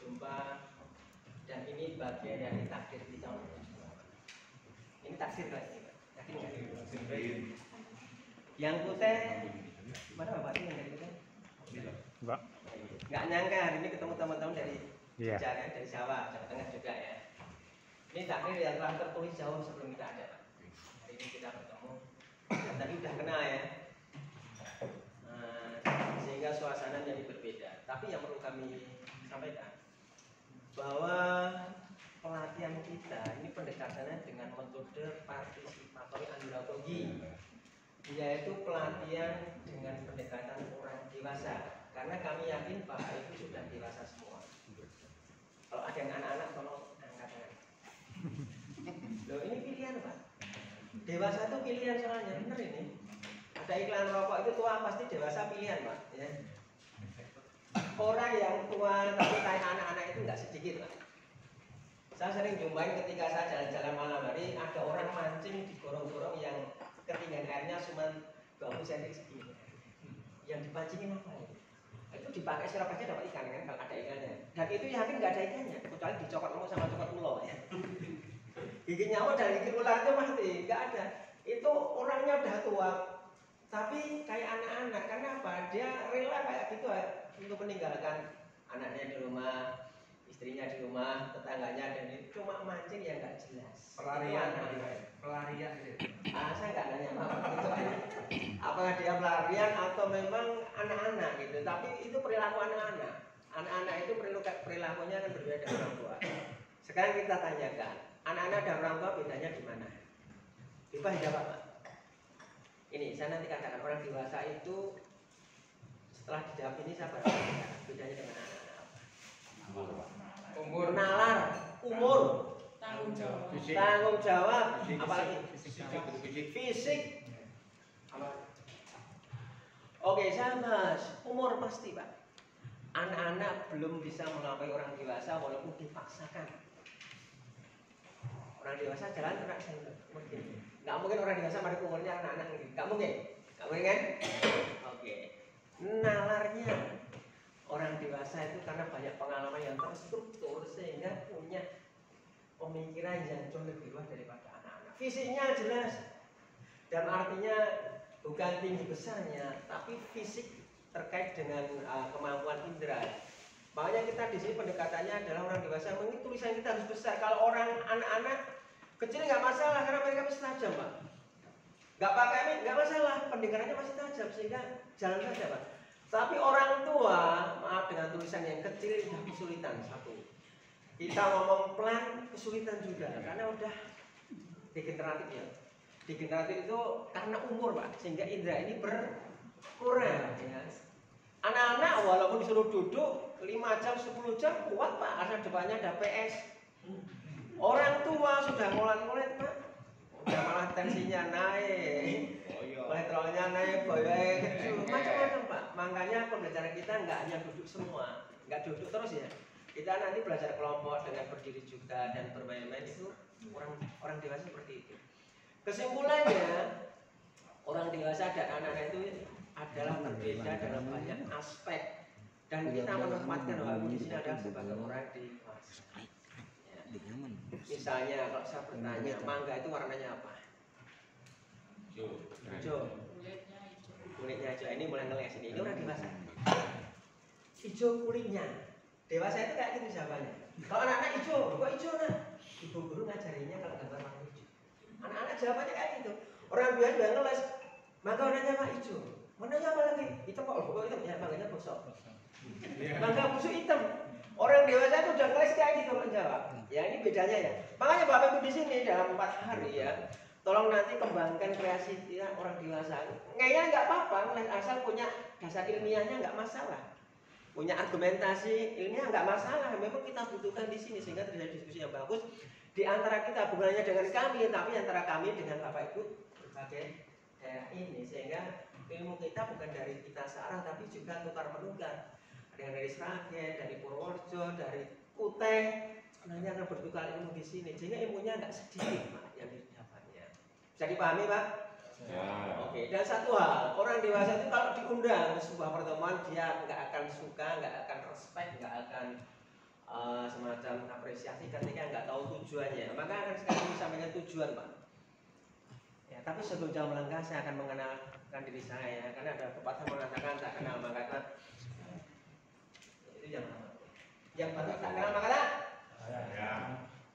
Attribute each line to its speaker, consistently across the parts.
Speaker 1: berjumpa dan ini bagian dari takdir kita. Ini takdir kan? Yakin nggak? Yang putih, mana Bapak sih yang dari putih?
Speaker 2: Mbak.
Speaker 1: Nggak nyangka hari ini ketemu teman-teman dari
Speaker 2: Iya.
Speaker 1: Jogja kan, dari Jawa Tengah juga ya. Ini takdir yang telah tertulis jauh sebelum kita ada. Hari ini kita bertemu dan tadi udah kenal ya. Sehingga suasana jadi berbeda. Tapi yang perlu kami sampaikan bahwa pelatihan kita ini pendekatannya dengan metode partisipatory andragogi, yaitu pelatihan dengan pendekatan orang dewasa. Karena kami yakin bahwa itu sudah dewasa semua. Kalau ada yang anak-anak tolong angkat tangan. Loh ini pilihan Pak. Dewasa itu pilihan soalnya, bener ini. Ada iklan rokok itu tua pasti dewasa pilihan Pak. Ya. Orang yang tua tapi kayak anak-anak itu nggak sedikit Pak. Saya sering jumpain ketika saya jalan-jalan malam hari ada orang mancing di gorong-gorong yang ketinggian airnya cuma 20 cm segini. Yang dipancingin apa ya? Itu dipakai sirup aja dapat ikan kan kalau ada ikannya. Dan itu yakin nggak ada ikannya kecuali dicokot ulo sama cokot ulo ya. Gigi nyamuk dan gigi ular itu pasti nggak ada. Itu orangnya udah tua tapi kayak anak-anak. Karena apa? Dia rela kayak gitu untuk meninggalkan anaknya di rumah, istrinya di rumah, tetangganya, dan itu cuma mancing yang nggak jelas.
Speaker 3: Pelarian, pelarian gitu.
Speaker 1: Saya nggak nanya apakah dia pelarian atau memang anak-anak gitu. Tapi itu perilaku anak-anak. Anak-anak itu perilakunya kan berbeda dengan orang tua. Sekarang kita tanyakan, anak-anak dan orang tua bedanya di mana? Bebas jawab Pak. Ini saya nanti katakan orang dewasa itu setelah dijawab ini saya baru bedanya dengan anak-anak apa?
Speaker 3: Umur,
Speaker 1: Nalar, umur,
Speaker 4: Tanggung jawab.
Speaker 1: tanggung jawab, apalagi
Speaker 3: fisik.
Speaker 1: fisik. Oke, saya bahas umur pasti Pak. Anak-anak belum bisa melampaui orang dewasa walaupun dipaksakan. Orang dewasa jalan kena sendok, mungkin. Nggak mungkin orang dewasa pada umurnya anak-anak gitu. Nggak mungkin kan? Oke. Nalarnya orang dewasa itu karena banyak pengalaman yang terstruktur sehingga punya pemikiran yang jauh lebih luas daripada anak-anak. Fisiknya jelas, dan artinya bukan tinggi besarnya, tapi fisik terkait dengan kemampuan indera. Makanya kita di sini pendekatannya adalah orang dewasa, mungkin tulisan kita harus besar. Kalau orang anak-anak kecil nggak masalah karena mereka masih tajam Pak. Nggak pakai mic nggak masalah, pendengarannya masih tajam sehingga jalan saja Pak. Tapi orang tua, maaf dengan tulisan yang kecil sudah kesulitan satu. Kita ngomong pelan kesulitan juga karena udah degeneratif ya. Degeneratif itu karena umur Pak, sehingga indera ini berkurang ya. Anak-anak walaupun disuruh duduk 5 jam, 10 jam kuat Pak, karena depannya ada PS. Orang tua sudah ngulet-ngulet Pak, udah malah tensinya naik, kolesterolnya naik, boyoknya kecil, macam-macam Pak. Makanya pembelajaran kita nggak hanya duduk semua, nggak duduk terus ya. Kita nanti belajar kelompok dengan berdiri juga dan bermain-main itu orang dewasa seperti itu. Kesimpulannya, orang dewasa dan anak-anak itu adalah berbeda dalam banyak aspek dan kita menempatkan bahwa di sini adalah sebagai orang dewasa. Ya. Misalnya kalau saya bertanya, mangga itu warnanya apa? Hijau.
Speaker 4: Kulitnya hijau.
Speaker 1: Kulitnya hijau. Ini mulai ngeles ini. Ini orang dewasa. Hijau kulitnya. Dewasa itu kayak gitu jawabannya. Kalau anak-anak hijau, kok hijau nah? Ibu guru ngajarinya kalau gambar warna hijau. Anak-anak jawabannya kayak gitu. Orang biasa udah ngeles, maka warnanya apa hijau? Warnanya apa lagi? Hitam kok, kok hitam? Ya mangganya bosok. Mangga busuk hitam. Orang dewasa itu udah ngeles kayak gitu menjawab. Ya ini bedanya ya. Makanya Bapak Ibu di sini dalam 4 hari ya, tolong nanti kembangkan kreativitas orang dewasa. Ngeyel nggak apa-apa, asal punya dasar ilmiahnya nggak masalah. Punya argumentasi ilmiah nggak masalah. Memang kita butuhkan di sini sehingga terjadi diskusi yang bagus di antara kita, bukan hanya dengan kami, tapi antara kami dengan Bapak Ibu berbagai daerah ini, sehingga ilmu kita bukan dari kita searah tapi juga tukar menukar. Ada yang dari Sragen, dari Purworejo, dari Kuteng, sebenarnya akan bertukar ilmu di sini, sehingga ilmunya nggak sedikit Pak yang didapatnya. Bisa dipahami Pak?
Speaker 3: Ya.
Speaker 1: Oke, dan satu hal, orang dewasa itu kalau diundang ke sebuah pertemuan dia nggak akan suka, nggak akan respect, nggak akan semacam apresiasi ketika nggak tahu tujuannya. Maka akan sekali disampaikan tujuan, Pak. Ya, tapi sebelum jauh melangkah saya akan mengenalkan diri saya, karena ada pepatah mengatakan tak kenal maka tak. Itu yang pertama. Yang baru tak kenal maka tak.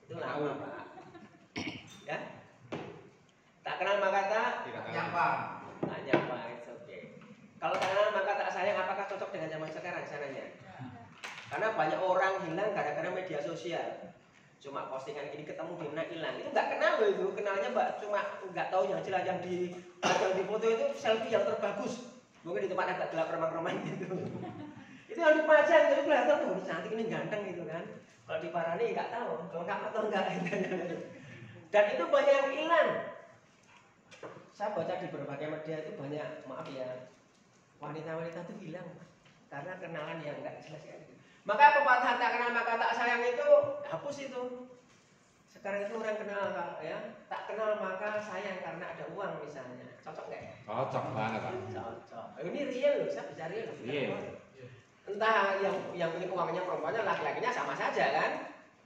Speaker 1: Itu lama, Pak. Ya. Tak kenal maka tak.
Speaker 3: Nyapa.
Speaker 1: Tak nyapa, it's okay. Kalau tak kenal maka tak sayang, apakah cocok dengan zaman sekarang? Saya nanya. Karena banyak orang hilang gara-gara media sosial. Cuma postingan gini ketemu di mana hilang. Itu nggak kenal loh itu. Kenalnya Mbak cuma nggak tahu yang jelas yang di foto itu selfie yang terbagus. Mungkin di tempat agak gelap remang-remang gitu. Itu yang dipajang itu kelihatan tuh ini cantik ini ganteng gitu kan. Kalau di Parani nggak tahu lengkap atau enggak. Dan itu banyak yang hilang. Saya baca di berbagai media itu banyak, maaf ya, wanita-wanita itu hilang karena kenalan yang enggak jelas kan. Maka pepatah tak kenal maka tak sayang itu hapus itu. Sekarang itu orang kenal ya, tak kenal maka sayang karena ada uang misalnya. Cocok nggak ya?
Speaker 3: Cocok banget, Pak.
Speaker 1: Cocok. Ini real loh, saya bicara real.
Speaker 3: Iya.
Speaker 1: Entah yang punya uangnya perempuannya laki-lakinya sama saja kan.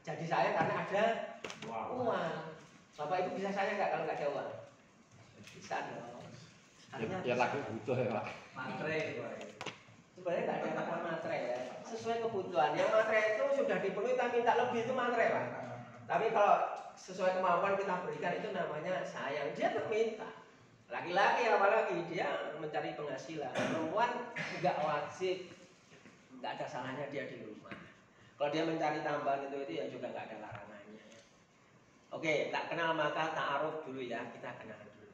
Speaker 1: Jadi sayang karena ada uang. Bapak itu bisa sayang nggak kalau nggak ada uang? Bisa dong.
Speaker 3: Ya lagi butuh ya, Pak.
Speaker 1: Matre. Sebenarnya nggak ada kata matre ya. Sesuai kebutuhan. Yang matre itu sudah dipenuhi, kita minta lebih itu matre, Pak. Tapi kalau sesuai kemampuan kita berikan itu namanya sayang. Dia minta. Laki-laki apalagi dia mencari penghasilan. Perempuan nggak wajib, nggak ada salahnya dia di rumah. Kalau dia mencari tambahan itu ya juga nggak ada larangannya. Oke, tak kenal maka ta'aruf dulu ya, kita kenal dulu.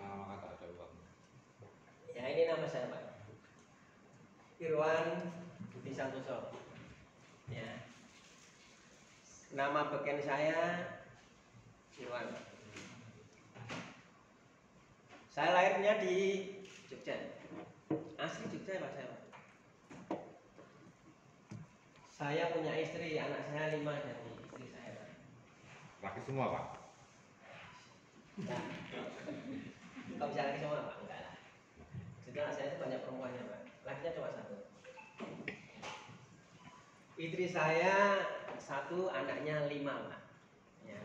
Speaker 3: Maka tak ada uang.
Speaker 1: Ya ini nama saya Pak. Irwan Budi Santoso. Ya. Nama beken saya Irwan. Saya lahirnya di Jogja. Asli Jogja Pak saya. Saya punya istri, anak saya 5 dari istri saya Pak.
Speaker 3: Laki semua, Pak.
Speaker 1: Nah, kalau bisa lagi semua Pak? Enggak lah. Jadi anak saya itu banyak perempuannya Pak. Lakinya cuma 1. Istri saya 1, anaknya 5 Pak. Ya.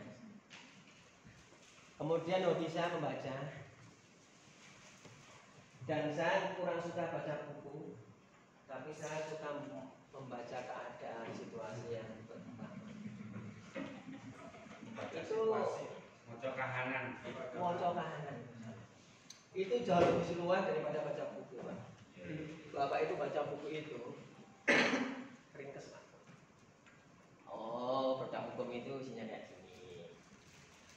Speaker 1: Kemudian hobi saya membaca. Dan saya kurang suka baca buku, tapi saya suka membaca keadaan situasi yang berkembang. Itu
Speaker 3: Moco kahanan.
Speaker 1: moco kahanan. Itu jauh lebih luas daripada baca buku, Pak. Bapak itu baca buku itu ringkes, Pak. Oh, baca hukum itu isinya kayak gini.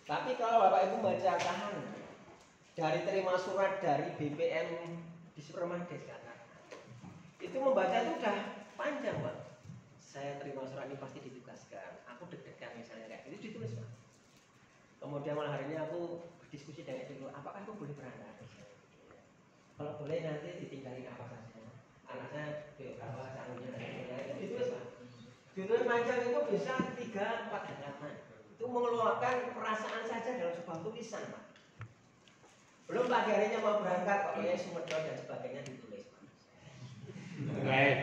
Speaker 1: Tapi kalau Bapak itu baca kahanan, dari terima surat dari BPM di Supermades katakan, itu membaca itu udah panjang Pak. Saya terima surat ini pasti ditugaskan. Aku deg-degan misalnya kayak itu ditulis Pak. Kemudian malam hari ini aku berdiskusi dengan istriku, apakah aku boleh berangkat? Kalau boleh nanti ditinggalin apa saja. Anak saya berapa calonnya itu ditulis Pak. Ditulis panjang itu bisa 3-4 halaman. Itu mengeluarkan perasaan saja dalam sebuah tulisan Pak. Belum pagi harinya mau berangkat, pokoknya Sumedang dan sebagainya ditulis Pak.
Speaker 3: Baik.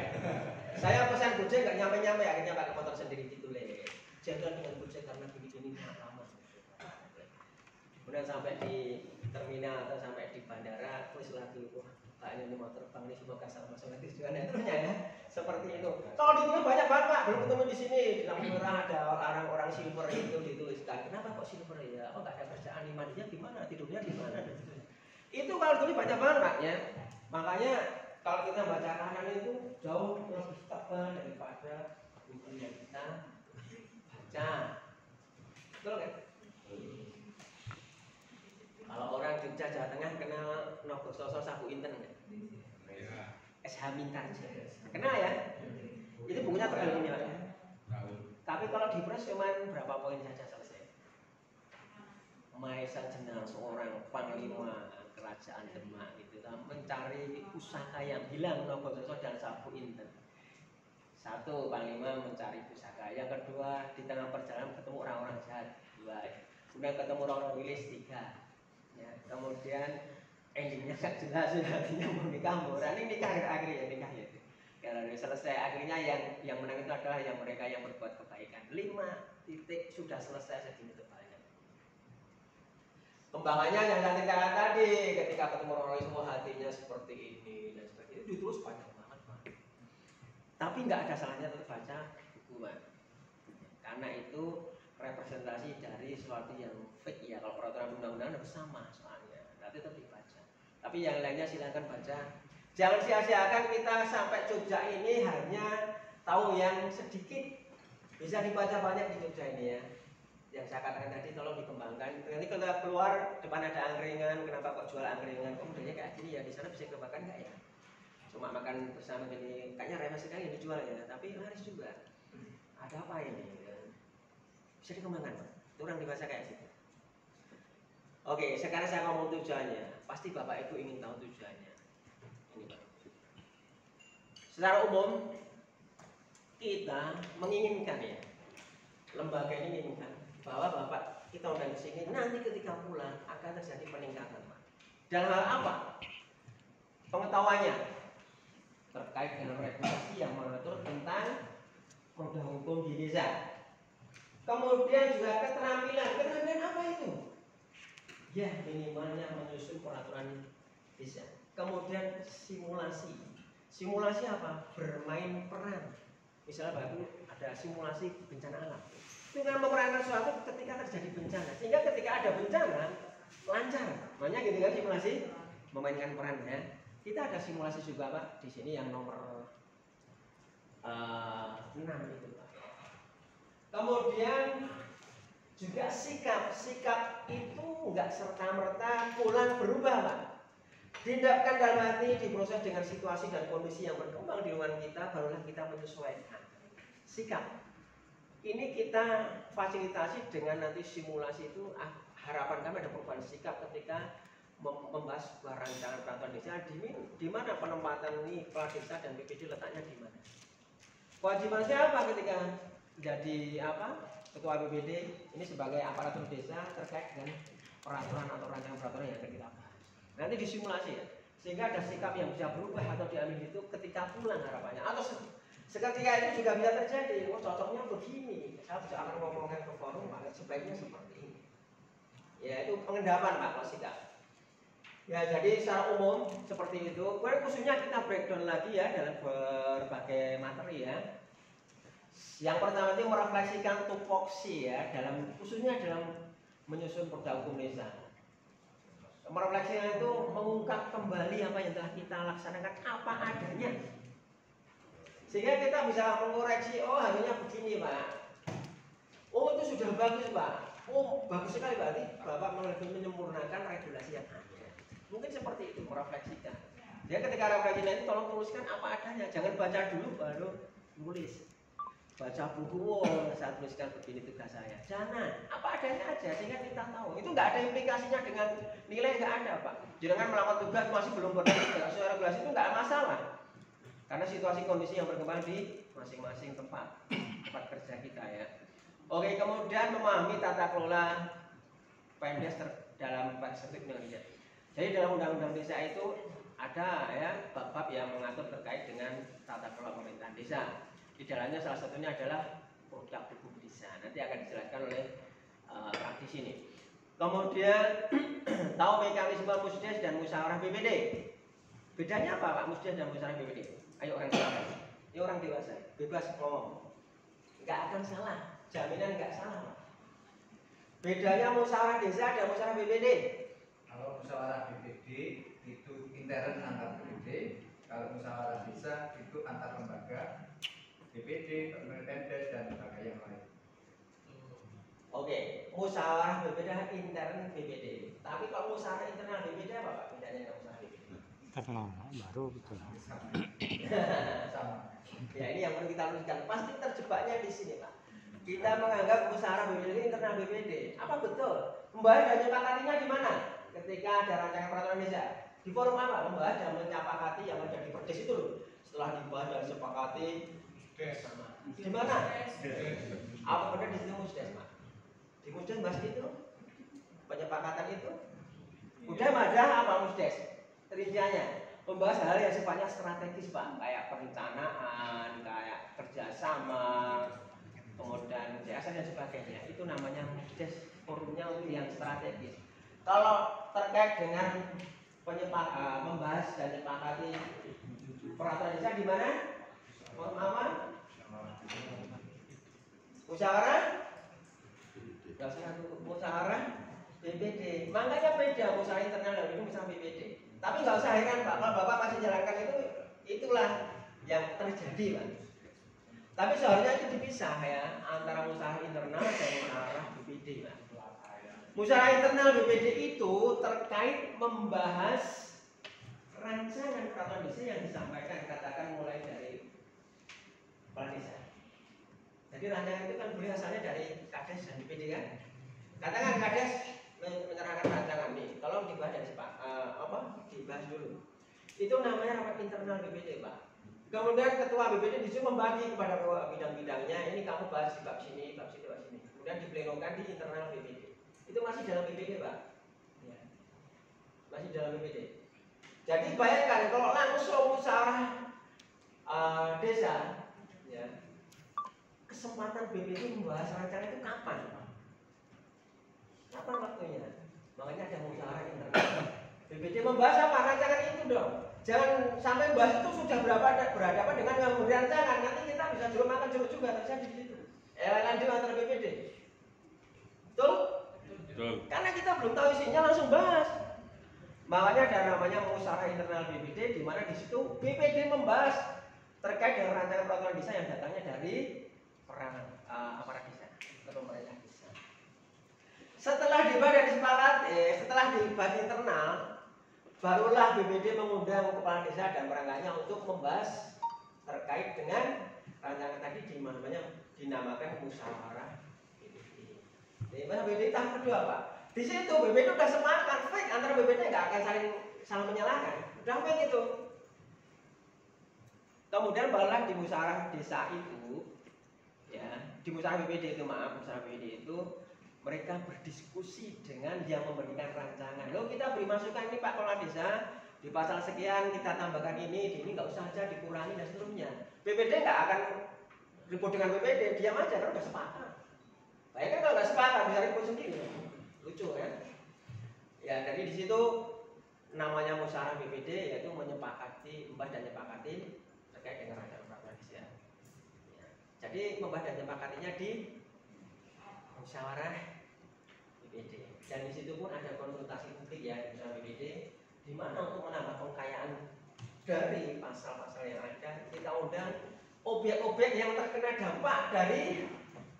Speaker 1: Saya pesan Gojek nggak nyampe-nyampe, akhirnya pakai motor sendiri ditulis. Jalan dengan Gojek karena gini-gini lama. Kemudian sampai di terminal atau sampai di bandara, terus lagi Pak ini mau terbang nih, semoga selamat sampai tujuan dan terusnya ya. Seperti itu. Kalau ditulis banyak banget Pak, belum ketemu di sini. Di lampu merah ada orang-orang silver itu dituliskan. Kenapa kok silver ya? Oh nggak ada kerjaan, mandinya gimana? Tidurnya gimana? Itu kalau ditulis banyak banget Pak ya. Makanya kalau kita baca kanan itu jauh lebih tebal daripada buku yang kita baca. Betul kan? Kalau orang Jogja Jawa Tengah kenal Nogososo Sapu Inten nggak? SH Mintarja. Kenal ya? Itu bukunya tebal ini Pak. Tapi kalau di press cuma berapa poin saja selesai. Maesa Jenal seorang panglima kerajaan Demak gitu, mencari pusaka yang hilang Nogososo dan Sapu Inten. 1, panglima mencari pusaka. Yang kedua, di tengah perjalanan ketemu orang-orang jahat. 2, kemudian ketemu orang-orang wilis. 3. Ya, kemudian endingnya nggak jelas, artinya mau nikah murah, ini nikah akhir ya nikah ya. Kalau selesai akhirnya yang menang itu adalah yang mereka yang berbuat kebaikan. 5 titik sudah selesai segini tebalnya. Kembangannya yang cantik tadi ketika ketemu orang semua hatinya seperti ini dan seperti itu ditulis panjang banget Pak. Tapi nggak ada salahnya tetap baca buku Pak. Karena itu representasi dari sesuatu yang fake ya. Kalau peraturan undang-undang harus sama soalnya. Nanti tetap dibaca. Tapi yang lainnya silakan baca. Jangan sia-siakan kita sampai Jogja ini hanya tahu yang sedikit. Bisa dibaca banyak di Jogja ini ya. Yang saya katakan tadi tolong dikembangkan. Nanti kalau keluar depan ada angkringan, kenapa kok jual angkringan? Oh modelnya kayak gini ya, di sana bisa dikembangkan nggak ya? Cuma makan bersama gini, kayaknya remeh sekali yang dijual ya, tapi laris juga. Ada apa ini? Bisa dikembangkan Pak. Itu orang dewasa kayak gitu. Oke, sekarang saya ngomong tujuannya. Pasti Bapak Ibu ingin tahu tujuannya. Ini Pak. Secara umum kita menginginkan ya, lembaga ini menginginkan bahwa Bapak kita undang ke sini nanti ketika pulang akan terjadi peningkatan Pak. Dalam hal apa? Pengetahuannya terkait dengan regulasi yang mengatur tentang produk hukum di desa. Kemudian juga keterampilan apa itu? Ya minimalnya menyusun peraturan desa. Kemudian simulasi apa? Bermain peran. Misalnya Bapak Ibu ada simulasi bencana alam. Itu kan memerankan sesuatu ketika terjadi bencana. Sehingga ketika ada bencana lancar. Makanya gitu kan simulasi memainkan perannya. Kita ada simulasi juga Pak di sini yang nomor 6 itu Pak. Kemudian juga sikap itu enggak serta-merta pulang berubah Pak. Tindakan dalam hati diproses dengan situasi dan kondisi yang berkembang di lingkungan kita, barulah kita menyesuaikan. Sikap ini kita fasilitasi dengan nanti simulasi itu. Harapan kami ada perubahan sikap ketika membahas sebuah rancangan peraturan desa di mana penempatan ini kepala desa dan BPD letaknya di mana. Kewajiban siapa ketika jadi ketua BPD ini sebagai aparatur desa terkait dengan peraturan atau rancangan peraturan yang akan kita bahas. Nanti disimulasi ya, sehingga ada sikap yang bisa berubah atau diambil itu ketika pulang harapannya. Atau seketika itu juga bisa terjadi, oh cocoknya begini, saya bisa akan ngomongkan ke forum, sebaiknya seperti ini. Ya itu pengendapan Pak, kalau sikap. Ya jadi secara umum seperti itu. Kemudian khususnya kita breakdown lagi ya dalam berbagai materi ya. Yang pertama itu merefleksikan tupoksi ya, khususnya dalam menyusun perda hukum desa. Merefleksikan itu mengungkap kembali apa yang telah kita laksanakan apa adanya. Sehingga kita bisa mengoreksi, oh harusnya begini Pak. Oh itu sudah bagus Pak. Oh bagus sekali berarti Bapak lebih menyempurnakan regulasi yang ada. Mungkin seperti itu merefleksikan. Ya ketika refleksi itu tolong tuliskan apa adanya. Jangan baca dulu baru nulis. Baca buku, oh saya tuliskan begini tugas saya. Jangan, apa adanya aja sehingga kita tahu. Itu nggak ada implikasinya dengan nilai, nggak ada Pak. Jangan melakukan tugas masih belum berdasar sesuai regulasi itu nggak masalah. Karena situasi kondisi yang berkembang di masing-masing tempat kerja kita ya. Oke, kemudian memahami tata kelola PMDes dalam perspektif Indonesia. Jadi dalam undang-undang desa itu ada ya bab-bab yang mengatur terkait dengan tata kelola pemerintahan desa. Di dalamnya salah satunya adalah produk hukum desa. Nanti akan dijelaskan oleh praktisi ini. Kemudian tahu mekanisme musdes dan musyawarah BPD. Bedanya apa Pak musdes dan musyawarah BPD? Ayo orang dewasa. Ini orang dewasa, bebas ngomong. Nggak akan salah, jaminan nggak salah Pak. Bedanya musyawarah desa dan musyawarah BPD.
Speaker 2: Kalau musyawarah BPD itu intern antar BPD, kalau musyawarah desa itu antar lembaga. BPD, PMDes dan lembaga yang lain.
Speaker 1: Oke, musyawarah BPD intern BPD. Tapi kalau musyawarah internal BPD apa Pak? Bedanya dengan musyawarah BPD?
Speaker 5: Internal baru betul.
Speaker 2: Sama.
Speaker 1: Ya ini yang perlu kita luruskan. Pasti terjebaknya di sini Pak. Kita menganggap musyawarah BPD internal BPD. Apa betul? Membahas dan menyepakatinya di mana? Ketika ada rancangan peraturan desa. Di forum apa? Membahas dan menyepakati yang ada di Perdes itu loh. Setelah dibahas dan disepakati sama. Di mana? Apa benar di situ musdes Pak? Di musdes bahas itu penyepakatan itu. Udah madah apa musdes? Rinciannya. membahas hal yang sifatnya strategis Pak, kayak perencanaan, kayak kerjasama, kemudian CSR dan sebagainya. Itu namanya MUSDES, forumnya untuk yang strategis. Kalau terkait dengan membahas dan menyepakati peraturan desa di mana? Forum apa? Musyawarah? Musyawarah BPD. Makanya beda musyawarah internal dan itu musyawarah BPD. Tapi nggak usah heran Pak, kalau Bapak masih jalankan itulah yang terjadi Pak. Tapi seharusnya itu dipisah ya antara musyawarah internal dan musyawarah BPD Pak. Musyawarah internal BPD itu terkait membahas rancangan peraturan desa yang disampaikan, katakan mulai dari kepala desa. Jadi rancangan itu kan boleh asalnya dari Kades dan BPD kan. Katakan Kades menyerahkan rancangan nih, tolong dibahas dari dibahas dulu. Itu namanya rapat internal BPD Pak. Kemudian ketua BPD disuruh membagi kepada bidang-bidangnya, ini kamu bahas di bab sini, bab sini, bab sini. Kemudian diplenokan di internal BPD. Itu masih dalam BPD Pak. Ya. Masih dalam BPD. Jadi bayangkan kalau langsung musyawarah desa, ya, kesempatan BPD membahas rancangan itu kapan Pak? Kapan waktunya? Makanya ada musyawarah internal. BPD membahas apa? Rancangan itu dong. Jangan sampai bahas itu sudah berhadapan dengan yang berancangan. Nanti kita bisa jeruk makan jeruk juga terjadi di situ. Lanjut antara BPD. Betul?
Speaker 3: Betul.
Speaker 1: Karena kita belum tahu isinya langsung bahas. Makanya ada namanya musyawarah internal BPD, di mana di situ BPD membahas terkait dengan rancangan peraturan desa yang datangnya dari aparat desa atau pemerintah desa. Setelah dibahas dan disepakati, setelah dibahas internal, barulah BPD mengundang kepala desa dan perangkatnya untuk membahas terkait dengan rancangan tadi dinamakan musyawarah BPD. Jadi BPD tahap kedua Pak. Di situ BPD udah sepakat, fake antara BPD nggak akan saling menyalahkan, udah fake itu. Kemudian barulah di musyawarah desa itu, ya, di musyawarah BPD itu musyawarah BPD itu mereka berdiskusi dengan yang memberikan rancangan. Loh kita beri masukan ini Pak Kepala Desa, di pasal sekian kita tambahkan ini nggak usah aja dikurangi dan seterusnya. BPD nggak akan ribut dengan BPD, diam aja kan udah sepakat. Bayangkan kalau nggak sepakat bisa ribut sendiri, lucu kan? Ya dari di situ namanya musyawarah BPD yaitu menyepakati, membahas dan menyepakati terkait dengan rancangan peraturan desa. Ya. Jadi membahas dan menyepakatinya di musyawarah BPD. Dan di situ pun ada konsultasi publik ya di musyawarah BPD, di mana untuk menambah pengkayaan dari pasal-pasal yang ada kita undang objek-objek yang terkena dampak dari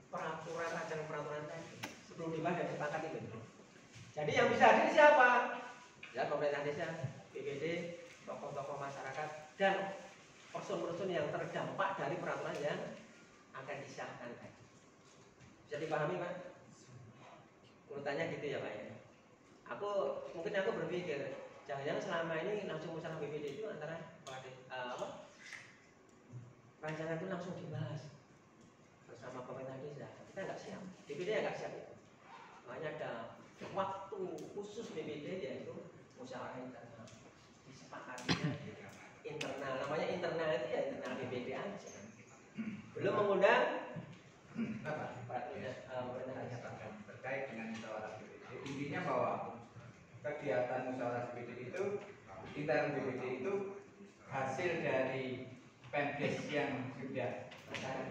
Speaker 1: peraturan rancangan peraturan tadi sebelum dibahas dan disepakati itu. Jadi yang bisa hadir siapa? Ya pemerintah desa, BPD, tokoh-tokoh masyarakat dan person-person yang terdampak dari peraturan yang akan disahkan tadi. Bisa dipahami Pak? Urutannya gitu ya Pak ya. Mungkin aku berpikir jangan-jangan selama ini langsung musyawarah BPD itu antara rancangan itu langsung dibahas bersama pemerintah desa. Kita nggak siap, BPD nggak siap itu. Makanya ada waktu khusus BPD yaitu musyawarah internal. Disepakatinya internal, namanya internal itu ya internal BPD aja. Belum mengundang pemerintah desa
Speaker 2: terkait dengan musyawarah BPD. Intinya bahwa kegiatan musyawarah BPD itu, intern BPD itu hasil dari Pemdes yang sudah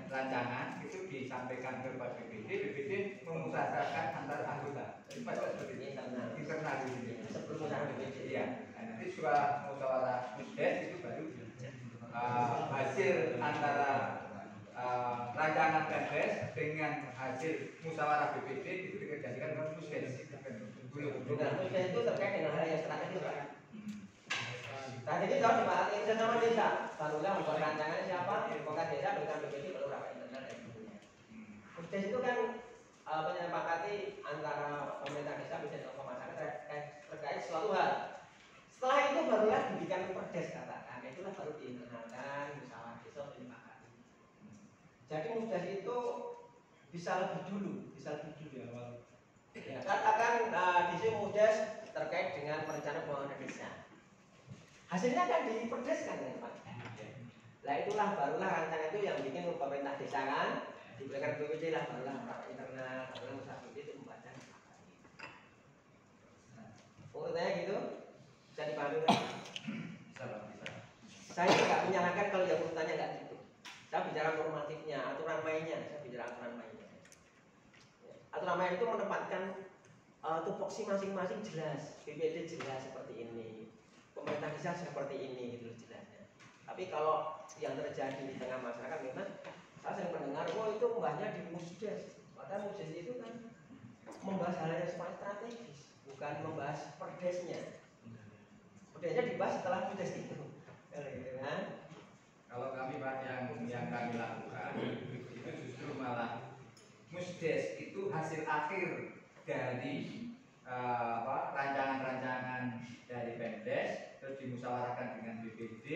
Speaker 2: rancangan itu disampaikan kepada BPD, BPD memusyawarahkan antar anggota. Jadi pada seperti internal BPD.
Speaker 1: Sebelum musyawarah BPD.
Speaker 2: Iya. Nah, nanti setelah musyawarah MUSDES itu baru hasil antara rancangan Pemdes dengan hasil musyawarah BPD itu dikendalikan oleh MUSDES.
Speaker 1: Bukan, MUSDES itu terkait dengan hal yang strategis Pak. Strategi harus dipahami sesama desa. Barulah membuat rancangan siapa, pokok desa dengan BPD perlu rapat internal dan sebagainya. MUSDES itu kan menyepakati antara pemerintah desa bisa tokoh masyarakat terkait suatu hal. Setelah itu barulah dibikin perdes katakan, itulah baru diinternalkan musyawarah desa menyepakati. Jadi MUSDES itu bisa lebih dulu awal. Ya, katakan di sini MUSDES terkait dengan perencanaan pembangunan desa. Hasilnya kan diperdeskan ya Pak. Nah itulah barulah rancangan itu yang bikin pemerintah desa kan, diberikan BPD lah barulah rapat internal, barulah usaha BPD itu membaca. Urutannya gitu, bisa dipahami kan?
Speaker 2: Bisa.
Speaker 1: Saya nggak menyalahkan kalau yang urutannya nggak gitu. Saya bicara normatifnya, aturan mainnya, saya bicara aturan mainnya. Aturan main itu menempatkan tupoksi masing-masing jelas, BPD jelas seperti ini, pemerintah desa seperti ini gitu jelasnya. Tapi kalau yang terjadi di tengah masyarakat memang saya sering mendengar, oh itu membahasnya di musdes, padahal musdes itu kan membahas hal yang strategis, bukan membahas perdesnya. Perdesnya dibahas setelah musdes itu, gitu kan?
Speaker 2: Kalau kami Pak yang kami lakukan itu justru malah musdes itu hasil akhir dari rancangan-rancangan dari Pemdes terus dimusyawarahkan dengan BPD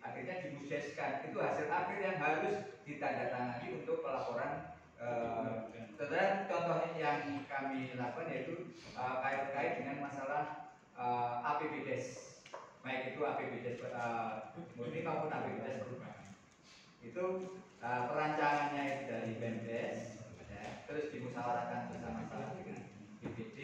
Speaker 2: akhirnya dimusdeskan, itu hasil akhir yang harus ditandatangani untuk pelaporan. Dan contoh yang kami lakukan yaitu kait dengan masalah APBDes, baik itu APBDes murni maupun APBDes perubahan. Itu perancangannya itu dari Pemdes, ya, terus dimusyawarahkan bersama-sama dengan BPD,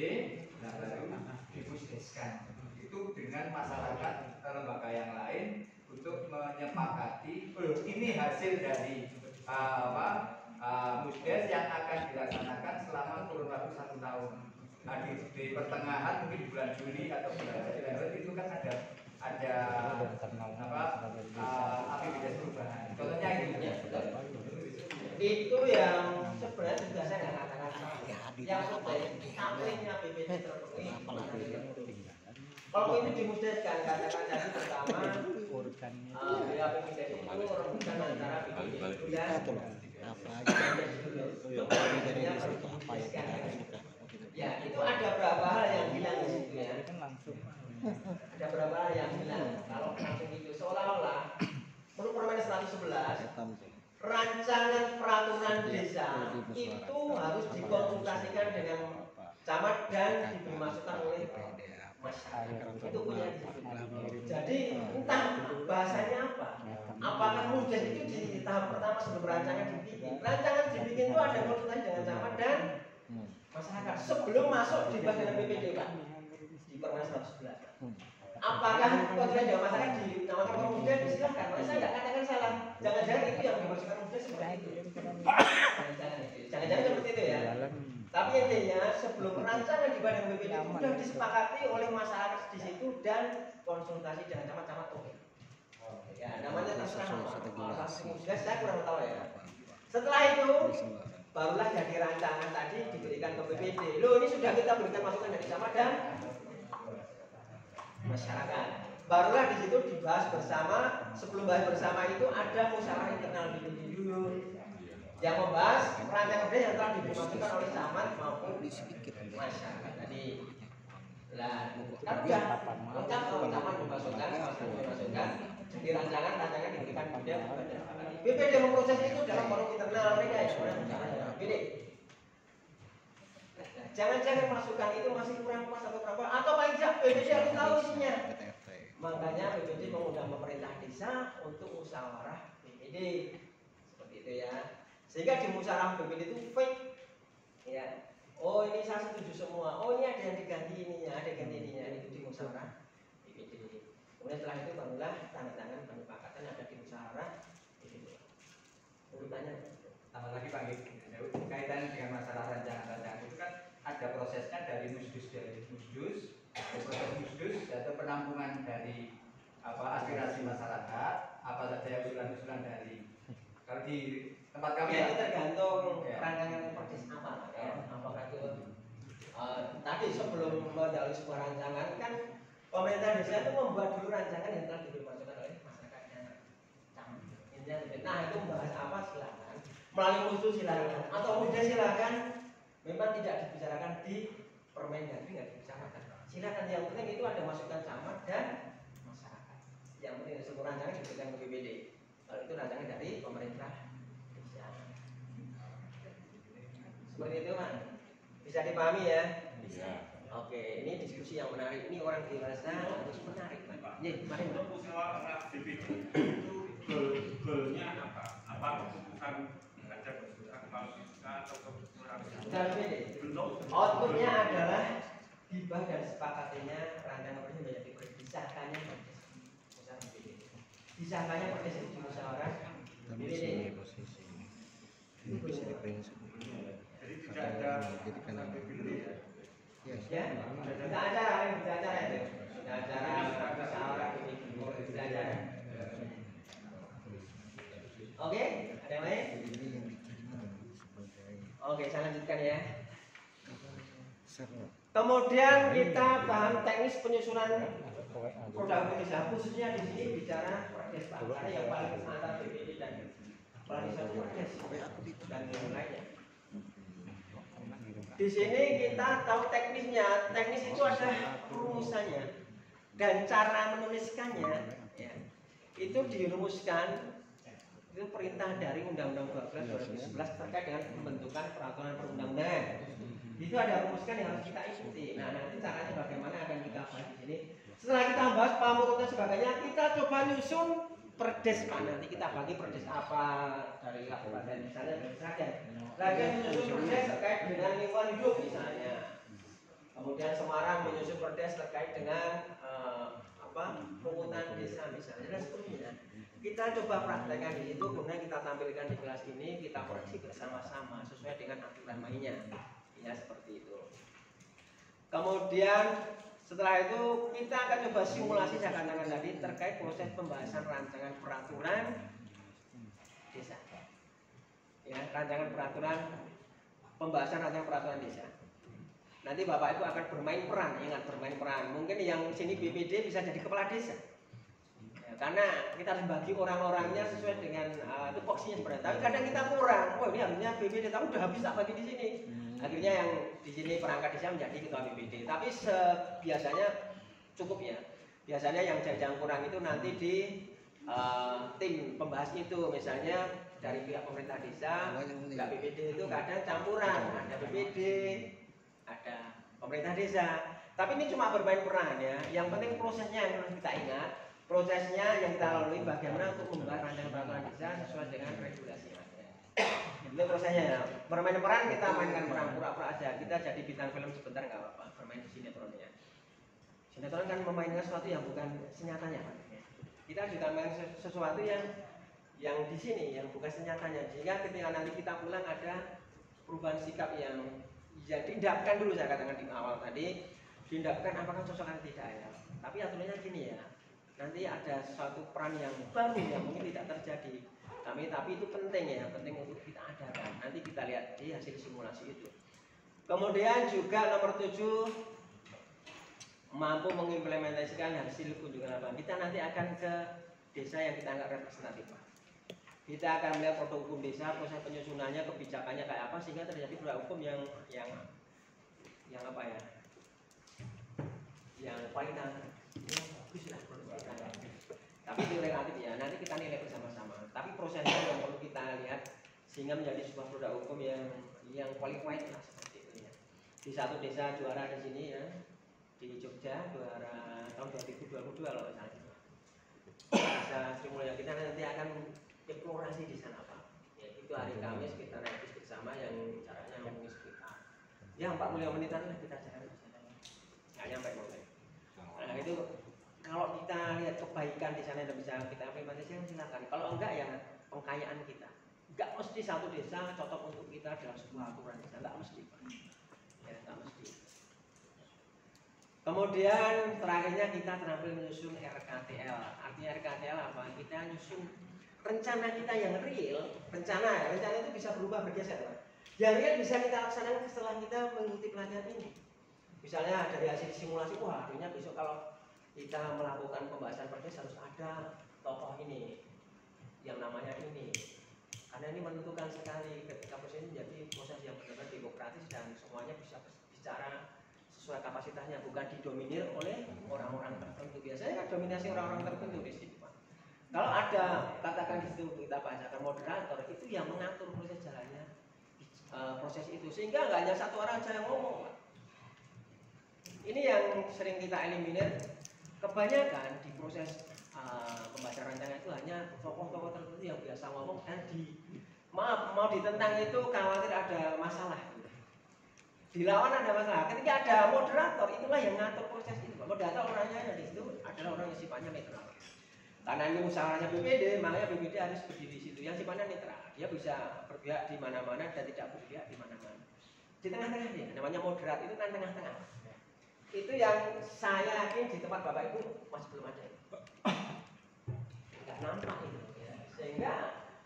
Speaker 2: nah baru dimusdeskan. Itu dengan masyarakat lembaga yang lain untuk menyepakati ini hasil dari musdes yang akan dilaksanakan selama kurun waktu 1 tahun. Nah, di pertengahan mungkin di bulan Juli atau bulan Januari itu kan ada APBDes perubahan. Contohnya itu ya.
Speaker 1: Itu yang sebenarnya juga saya nggak katakan salah. Yang penting akhirnya BPD terpenuhi. Kalau itu dimusdeskan, katakan tadi pertama APBDes itu rebutan antara BPD dan ya itu ada beberapa hal yang hilang di situ ya. Ada beberapa hal yang hilang. Kalau langsung itu seolah-olah menurut Permen 111 rancangan peraturan desa itu harus dikonsultasikan dengan camat dan diberi masukan oleh masyarakat. Itu punya di situ. Jadi entah bahasanya apa. Apakah musdes itu di tahap pertama sebelum rancangan dibikin? Rancangan dibikin itu ada konsultasi dengan camat dan masyarakat sebelum masuk di bagian BPD Pak, di Permen 111. Apakah konsultasi dengan masyarakat dinamakan musdes? Silahkan, saya nggak katakan salah. Jangan-jangan itu yang dimaksudkan musdes seperti itu. Jangan-jangan seperti itu ya. Tapi intinya sebelum rancangan di badan BPD sudah disepakati oleh masyarakat di situ dan konsultasi dengan camat-camat oke. Ya namanya terserah apa. Musdes saya kurang tahu ya. Setelah itu barulah jadi rancangan tadi diberikan ke BPD. Loh ini sudah kita berikan masukan dari camat dan masyarakat. Barulah di situ dibahas bersama. Sebelum bahas bersama itu ada musyawarah internal BPD dulu yang membahas rancangan yang telah diberi masukan oleh camat maupun masyarakat tadi. Lah, kan udah lengkap kalau camat memasukkan, jadi rancangan diberikan kepada BPD memproses itu dalam forum internal mereka ya. BPD. Jangan-jangan masukan itu masih kurang pas atau berapa, atau paling tidak BPD harus tahu isinya. Makanya BPD mengundang pemerintah desa untuk musyawarah BPD seperti itu ya. Sehingga di musyawarah BPD itu fake, ya. Oh ini saya setuju semua. Oh ini ada yang diganti ininya, ada yang ganti ininya. Itu di musyawarah BPD. Kemudian setelah itu barulah tanda tangan penyepakatan ada di musyawarah BPD. Urutannya.
Speaker 2: Tambah lagi Pak, kaitannya dengan masalah rancangan-rancangan itu kan ada prosesnya dari musdus proses musdus atau penampungan dari aspirasi masyarakat, apa saja usulan-usulan dari kalau di tempat kami
Speaker 1: ya, itu tergantung rancangan persis apa ya. Apakah itu tadi sebelum mendahului sebuah rancangan kan pemerintah desa itu membuat dulu rancangan yang telah diberi masukan oleh masyarakatnya. Nah itu membahas apa silakan, melalui musdus silakan atau mudah silakan. Memang tidak dibicarakan di Permendagri, nggak dibicarakan. Silakan, yang penting itu ada masukan camat dan masyarakat. Yang penting semua rancangan diberikan ke BPD. Kalau itu rancangan dari pemerintah desa. Seperti itu Mas. Bisa dipahami ya?
Speaker 3: Iya.
Speaker 1: Oke, ini diskusi yang menarik. Ini orang dewasa harus menarik Mas. Iya, mari.
Speaker 6: Untuk musyawarah BPD itu goalnya apa? Apa keputusan ada keputusan KPK atau keputusan bentuk
Speaker 1: Outputnya adalah hibah dan sepakatnya rancangan perdes menjadi perdes, disahkannya perdes. Disahkannya perdes jadi musyawarah BPD.
Speaker 6: jadi tidak ada keputusan BPD ya.
Speaker 1: Ya, kita acara itu. Kita acara musyawarah BPD. Kita acara. Oke, ada yang lain? Oke, saya lanjutkan ya. Kemudian kita paham teknis penyusunan produk Indonesia, khususnya di sini bicara perdes Pak, karena yang paling antara BPD dan Peradilan perdes dan yang lainnya. Di sini kita tahu teknisnya, teknis itu ada rumusannya dan cara menuliskannya. Ya, itu dirumuskan itu perintah dari Undang-Undang 12 2011 terkait dengan pembentukan peraturan perundang-undangan. Itu ada rumuskan yang harus kita ikuti. Nah, nanti caranya bagaimana akan kita bahas di sini. Setelah kita bahas pamuk dan sebagainya, kita coba nyusun perdes Pak. Nanti kita bagi perdes apa dari kabupaten misalnya dari Sragen. Sragen menyusun perdes terkait dengan lingkungan hidup misalnya. Kemudian Semarang menyusun perdes terkait dengan pungutan desa misalnya dan seterusnya. Kita coba praktekkan di situ, kemudian kita tampilkan di kelas ini, kita koreksi bersama-sama sesuai dengan aturan mainnya. Ya seperti itu. Kemudian setelah itu kita akan coba simulasi saya katakan tadi terkait proses pembahasan rancangan peraturan desa. Ya, rancangan peraturan pembahasan rancangan peraturan desa. Nanti Bapak Ibu akan bermain peran, ingat bermain peran. Mungkin yang sini BPD bisa jadi kepala desa. Ya, karena kita harus bagi orang-orangnya sesuai dengan tupoksinya sebenarnya. Tapi kadang kita kurang. Oh ini harusnya BPD, tapi udah habis tak bagi di sini. Akhirnya yang di sini perangkat desa menjadi ketua BPD. Tapi biasanya cukup ya. Biasanya yang jajang kurang itu nanti di tim pembahas itu, misalnya dari pihak pemerintah desa, nggak BPD itu kadang campuran, ada BPD, ada pemerintah desa. Tapi ini cuma bermain peran ya. Yang penting prosesnya yang harus kita ingat. Prosesnya yang kita lalui bagaimana untuk membuat rancangan peraturan desa sesuai dengan regulasi yang ada. Itu prosesnya ya. Bermain peran kita mainkan peran pura-pura aja. Kita jadi bintang film sebentar nggak apa-apa. Bermain di sinetronnya. Sinetron kan memainkan sesuatu yang bukan senyatanya. Kita juga main sesuatu yang di sini yang bukan senyatanya. Sehingga ketika nanti kita pulang ada perubahan sikap yang ya diindahkan dulu saya katakan di awal tadi. Diindahkan apakah cocok atau tidak ya. Tapi aturannya gini ya. Nanti ada suatu peran yang baru yang mungkin tidak terjadi. Tapi itu penting ya, penting untuk kita adakan. Nanti kita lihat di hasil simulasi itu. Kemudian juga nomor 7 mampu mengimplementasikan hasil kunjungan lapangan. Kita nanti akan ke desa yang kita anggap representatif. Kita akan melihat produk hukum desa, proses penyusunannya, kebijakannya kayak apa sehingga terjadi produk hukum yang apa ya? Yang kualitas bagus lah. Tapi itu relatif ya, nanti kita nilai bersama-sama. Tapi prosesnya yang perlu kita lihat sehingga menjadi sebuah produk hukum yang qualified lah seperti itu ya. Di satu desa juara di sini ya, di Jogja juara tahun 2022 kalau misalnya. Desa Sri Mulia kita nanti akan eksplorasi di sana Pak. Ya, itu hari Kamis kita nanti bersama yang caranya mungkin sekitar ya 45 menitan lah kita jalan di sana. Nggak nyampe mungkin. Nah itu kalau kita lihat kebaikan di sana dan bisa kita implementasikan silakan. Kalau enggak ya pengkayaan kita. Enggak mesti satu desa cocok untuk kita dalam sebuah aturan desa, enggak mesti. Ya, enggak mesti. Kemudian terakhirnya kita terampil menyusun RKTL. Artinya RKTL apa? Kita nyusun rencana kita yang real. Rencana itu bisa berubah bergeser. Yang real bisa kita laksanakan setelah kita mengikuti pelatihan ini. Misalnya dari hasil simulasi, wah akhirnya besok kalau kita melakukan pembahasan perdes harus ada tokoh ini yang namanya ini, karena ini menentukan sekali ketika proses ini menjadi proses yang benar-benar demokratis dan semuanya bisa bicara sesuai kapasitasnya, bukan didominir oleh orang-orang tertentu. Biasanya kan dominasi orang-orang tertentu di situ Pak. Kalau ada katakan di situ kita bacakan moderator itu yang mengatur proses jalannya proses itu, sehingga nggak hanya satu orang saja yang ngomong Pak. Ini yang sering kita eliminir. kebanyakan di proses pembahasan rancangan itu hanya tokoh-tokoh tertentu yang biasa ngomong dan mau ditentang itu khawatir ada masalah. Dilawan ada masalah. Ketika ada moderator, itulah yang ngatur proses itu. Moderator orangnya di situ adalah orang yang sifatnya netral. Karena ini musyawarahnya BPD, makanya BPD harus berdiri di situ. Yang sifatnya netral, dia bisa berpihak di mana-mana dan tidak berpihak di mana-mana. Di tengah-tengah dia, namanya moderat itu kan tengah-tengah. Itu yang saya yakin di tempat Bapak Ibu masih belum ada. Nggak nampak itu. Ya. Sehingga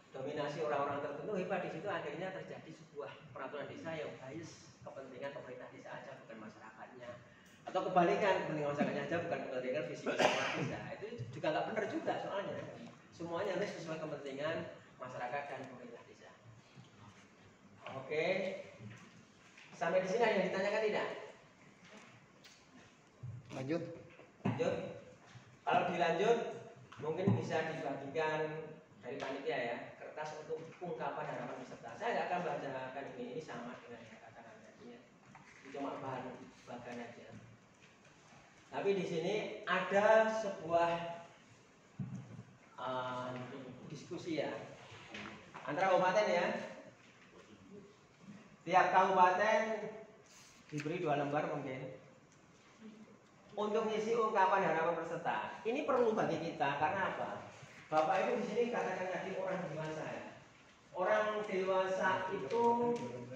Speaker 1: dominasi orang-orang tertentu hebat di situ, akhirnya terjadi sebuah peraturan desa yang bias kepentingan pemerintah desa aja, bukan masyarakatnya. Atau kebalikan, kepentingan masyarakatnya aja, bukan kepentingan visi masyarakat desa. Itu juga nggak benar juga soalnya. Semuanya harus sesuai kepentingan masyarakat dan pemerintah desa. Oke, sampai di sini ada yang ditanyakan tidak?
Speaker 5: Lanjut.
Speaker 1: Lanjut. Kalau dilanjut, mungkin bisa dibagikan dari panitia ya, kertas untuk ungkapan harapan peserta. Saya nggak akan bacakan ini sama dengan yang katakan tadinya. Cuma bahan aja. Tapi di sini ada sebuah diskusi ya antara kabupaten ya. Tiap kabupaten diberi 2 lembar mungkin untuk ngisi ungkapan harapan peserta. Ini perlu bagi kita karena apa? Bapak Ibu di sini katakan tadi orang dewasa ya. Orang dewasa itu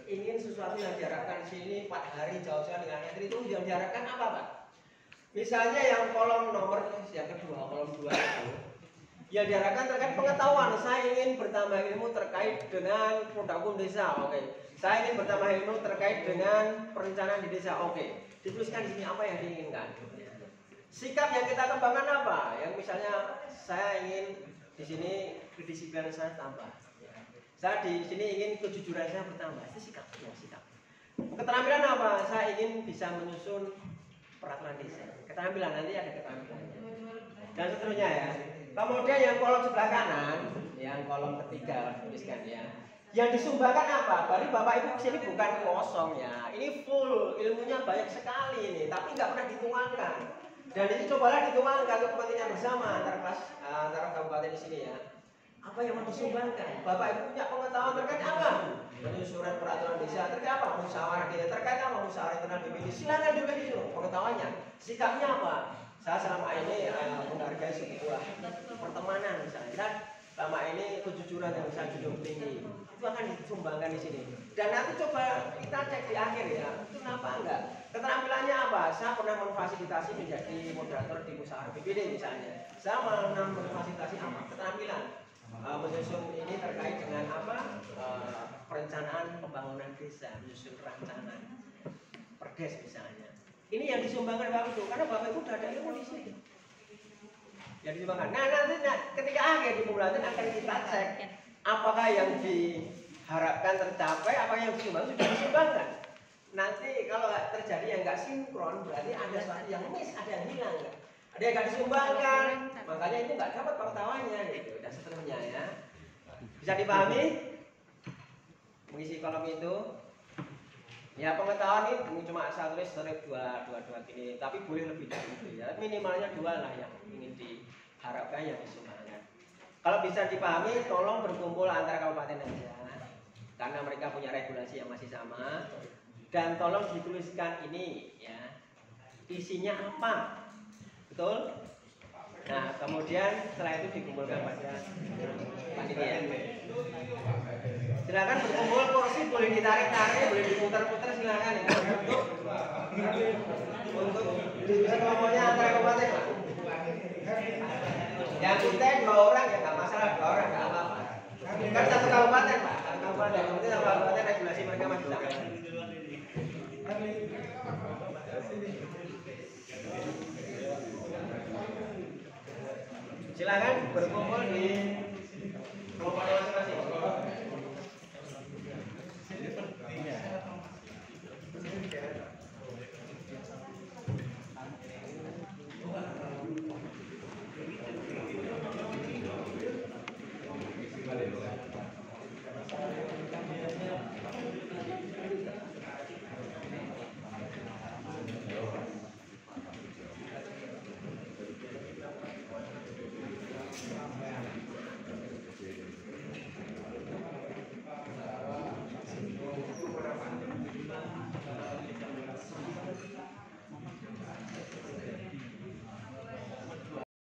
Speaker 1: ingin sesuatu yang diharapkan di sini 4 hari jauh-jauh dengan nyatri itu yang diharapkan apa Pak? Misalnya yang kolom nomor yang kedua, kolom 2 itu yang diharapkan terkait pengetahuan. Saya ingin bertambah ilmu terkait dengan produk hukum desa. Oke. Saya ingin bertambah ilmu terkait dengan perencanaan di desa. Oke. Dituliskan di sini apa yang diinginkan. Sikap yang kita kembangkan apa? Yang misalnya saya ingin di sini kedisiplinan saya tambah. Saya di sini ingin kejujuran saya bertambah. Itu sikap, ya sikap. Keterampilan apa? Saya ingin bisa menyusun peraturan desa. Keterampilan nanti ada keterampilannya. Dan seterusnya ya. Kemudian yang kolom sebelah kanan, yang kolom ketiga tuliskan ya. Yang disumbangkan apa? Berarti Bapak Ibu sini bukan kosong ya. Ini full, ilmunya banyak sekali ini, tapi nggak pernah dituangkan. Dan ini cobalah dituangkan untuk kepentingan bersama antara kabupaten di sini ya. Apa yang mau disumbangkan? Bapak Ibu punya pengetahuan terkait apa? Penyusunan peraturan desa terkait apa? Musyawarah desa terkait apa? Musyawarah internal BPD. Silakan juga di situ pengetahuannya. Sikapnya apa? Saya selama ini menghargai sebuah pertemanan misalnya. Dan selama ini kejujuran yang saya junjung tinggi itu akan disumbangkan di sini. Dan nanti coba kita cek di akhir ya, itu kenapa enggak? Keterampilannya apa? Saya pernah memfasilitasi menjadi moderator di musyawarah BPD misalnya. Saya pernah memfasilitasi apa? Keterampilan menyusun ini terkait dengan apa? Perencanaan pembangunan desa, menyusun rancangan perdes misalnya. Ini yang disumbangkan Bapak Ibu, karena Bapak Ibu sudah ada ilmu di sini. Yang disumbangkan. Nah nanti ketika akhir di pemulasan akan kita cek apakah yang diharapkan tercapai, apa yang disumbangkan sudah disumbangkan. Nanti kalau terjadi yang nggak sinkron, berarti ada sesuatu yang miss, ada yang hilang nggak? Ada yang nggak disumbangkan, makanya itu nggak dapat pengetahuannya gitu. Dan seterusnya ya. Bisa dipahami? Mengisi kolom itu. Ya pengetahuan ini cuma saya tulis dua gini, tapi boleh lebih dari itu ya. Minimalnya 2 lah yang ingin diharapkan yang disumbangkan. Kalau bisa dipahami, tolong berkumpul antara kabupaten aja, karena mereka punya regulasi yang masih sama. Dan tolong dituliskan ini ya, isinya apa, betul? Nah kemudian setelah itu dikumpulkan pada panitia. Silakan berkumpul, kursi boleh ditarik-tarik, boleh diputar-putar silakan ya. Untuk diskusi kelompoknya antara kabupaten Pak. Yang kita 2 orang ya nggak masalah, 2 orang nggak apa-apa. Kan 1 kabupaten Pak, 1 kabupaten. Kemudian 1 kabupaten regulasi mereka masih sama. Silakan berkumpul di